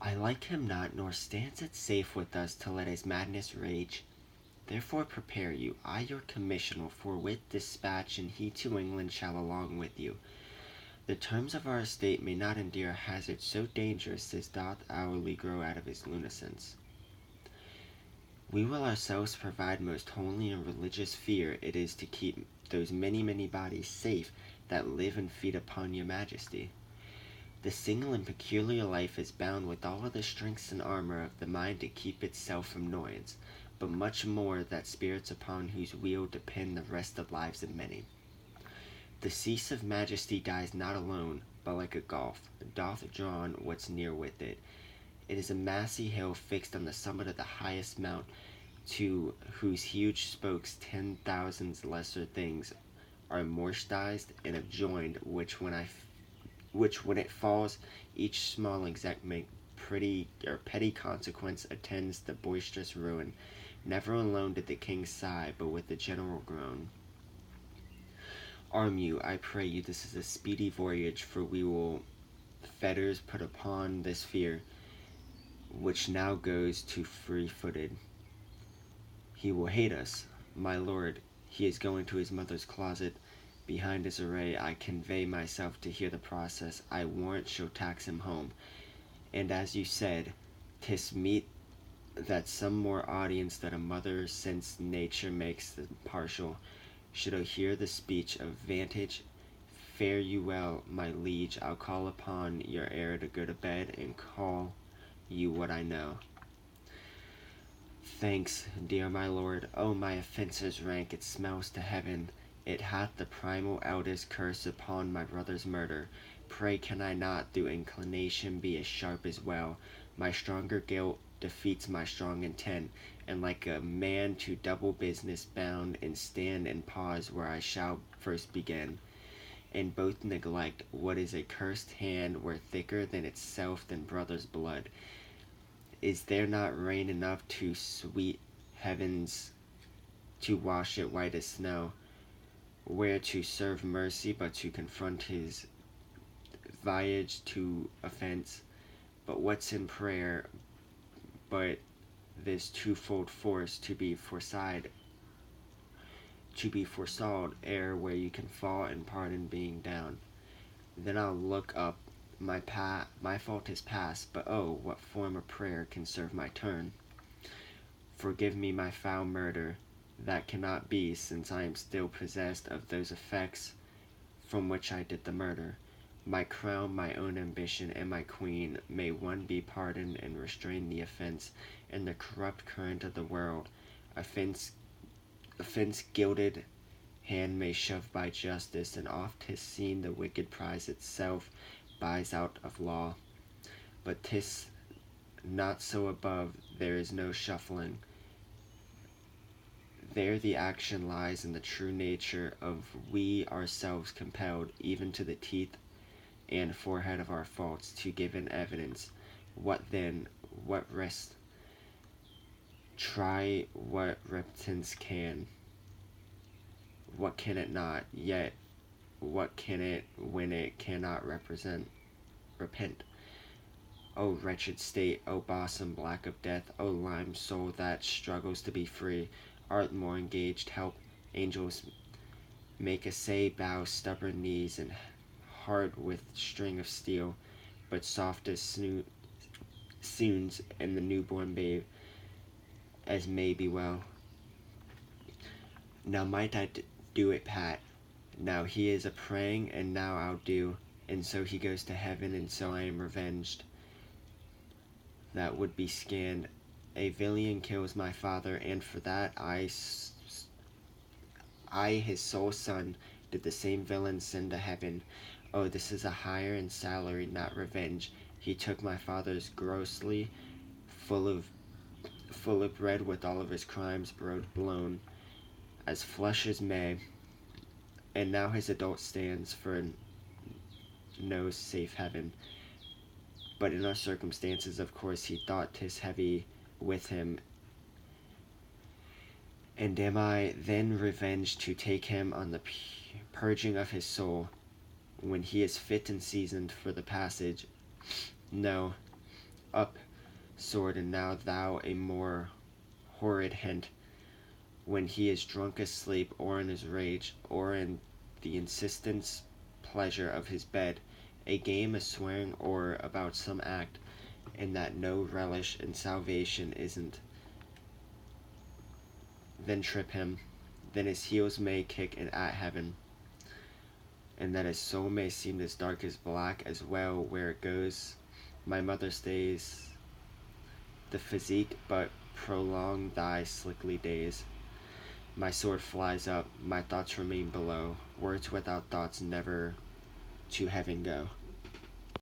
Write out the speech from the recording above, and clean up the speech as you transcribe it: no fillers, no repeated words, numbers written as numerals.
I like him not, nor stands it safe with us to let his madness rage. Therefore prepare you, I your commissioner forthwith dispatch, and he to England shall along with you. The terms of our estate may not endure a hazard so dangerous as doth hourly grow out of his lunisance. We will ourselves provide most holy and religious fear it is to keep those many, many bodies safe that live and feed upon your majesty. The single and peculiar life is bound with all the strength and armor of the mind to keep itself from annoyance, but much more that spirits upon whose weal depend the rest of lives of many. The cease of majesty dies not alone, but like a gulf, doth drawn what's near with it. It is a massy hill fixed on the summit of the highest mount, to whose huge spokes 10,000 lesser things are amortized and adjoined, which when it falls, each small exact petty consequence attends the boisterous ruin. Never alone did the king sigh, but with the general groan. Arm you, I pray you, this is a speedy voyage, for we will fetters put upon this fear, which now goes to free-footed. He will hate us, my lord. He is going to his mother's closet. Behind his array I convey myself to hear the process. I warrant she'll tax him home. And as you said, 'tis meet that some more audience than a mother, since nature makes them partial, should hear the speech of vantage. Fare you well, my liege. I'll call upon your heir to go to bed, and call you what I know. Thanks, dear my lord. Oh, my offences rank, it smells to heaven. It hath the primal eldest curse upon my brother's murder. Pray can I not through inclination be as sharp as well? My stronger guilt defeats my strong intent, and like a man to double business bound, and stand and pause where I shall first begin. And both neglect what is a cursed hand were thicker than itself than brother's blood. Is there not rain enough to sweet heavens to wash it white as snow? Where to serve mercy but to confront his voyage to offense? But what's in prayer but this twofold force to be foresight, ere where you can fall and pardon being down? Then I'll look up. My fault is past, but oh, what form of prayer can serve my turn? Forgive me my foul murder. That cannot be, since I am still possessed of those effects from which I did the murder. My crown, my own ambition, and my queen, may one be pardoned and restrain the offense in the corrupt current of the world. Offense gilded hand may shove by justice, and oft 'tis seen the wicked prize itself buys out of law. But 'tis not so above, there is no shuffling. There the action lies in the true nature of we ourselves, compelled, even to the teeth and forehead of our faults, to give an evidence. What then? What rest? Try what repentance can. What can it not? Yet what can it when it cannot repent? O wretched state, O bosom black of death, O lime soul that struggles to be free, art more engaged, help angels make essay, bow stubborn knees, and hard with string of steel, but soft as soons in the newborn babe, as may be well. Now might I do it pat. Now he is a praying, and now I'll do. And so he goes to heaven, and so I am revenged. That would be scanned. A villain kills my father, and for that I, his sole son, did the same villain send to heaven. Oh, this is a hire and salary, not revenge. He took my father's grossly, full of bread with all of his crimes blown, as flush as May, and now his adult stands for no safe heaven. But in our circumstances, of course, he thought 'tis heavy with him. And am I then revenged to take him on the purging of his soul, when he is fit and seasoned for the passage? No, Up, sword, and now thou a more horrid hint, when he is drunk asleep, or in his rage, or in the insistence pleasure of his bed, a game, a swearing, or about some act, and that no relish in salvation isn't, then trip him, then his heels may kick it at heaven, and that his soul may seem as dark as black as well where it goes. My mother stays the physique, but prolong thy slickly days. My sword flies up, my thoughts remain below. Words without thoughts never to heaven go.